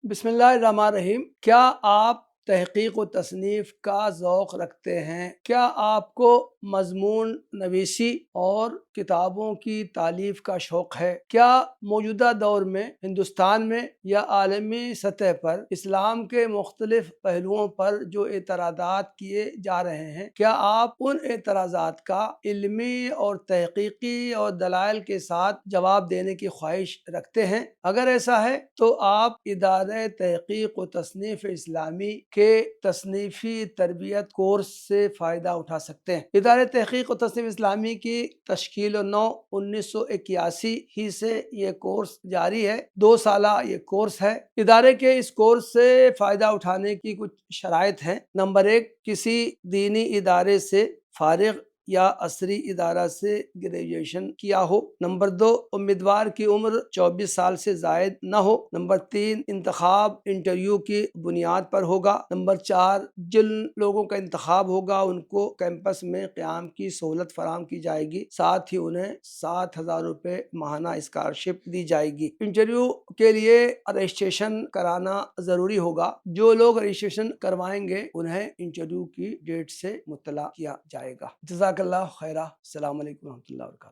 बिस्मिल्लाहिर्रहमानिर्रहीम। क्या आप तहकीक व तसनीफ़ का ज़ौक़ रखते हैं? क्या आपको मज़मून नवीसी और किताबों की तालीफ़ का शौक़ है? क्या मौजूदा दौर में हिंदुस्तान में या आलमी सतह पर इस्लाम के मुख्तलिफ़ पहलुओं पर जो एतराज़ात किए जा रहे हैं, क्या आप उन एतराज़ात का इल्मी और तहकीकी और दलाइल के साथ जवाब देने की ख्वाहिश रखते हैं? अगर ऐसा है तो आप इदारे तहकीक व तसनीफ़ इस्लामी के तसनीफ़ी तरबियत कोर्स से फ़ायदा उठा सकते हैं। इदारे तहकीक व तसनीफ़ इस्लामी की तश्कील 1981 ही से ये कोर्स जारी है। 2 साला ये कोर्स है। इदारे के इस कोर्स से फ़ायदा उठाने की कुछ शराइत हैं। नंबर 1, किसी दीनी इदारे से फारिग या असरी इदारा से ग्रेजुएशन किया हो। नंबर 2, उम्मीदवार की उम्र 24 साल से ज़ायद न हो। नंबर 3, इंतखाब इंटरव्यू की बुनियाद पर होगा। नंबर 4, जिन लोगों का इंतखाब होगा उनको कैंपस में क़याम की सहूलत फराहम की जाएगी। साथ ही उन्हें 7,000 रुपये माहाना स्कॉलरशिप दी जाएगी। इंटरव्यू के लिए रजिस्ट्रेशन कराना ज़रूरी होगा। जो लोग रजिस्ट्रेशन करवाएंगे उन्हें इंटरव्यू की डेट से मुत्तला किया जाएगा। जज़ाकल्लाह खैरा। अस्सलामु अलैकुम व रहमतुल्लाहि व बरकातुहू।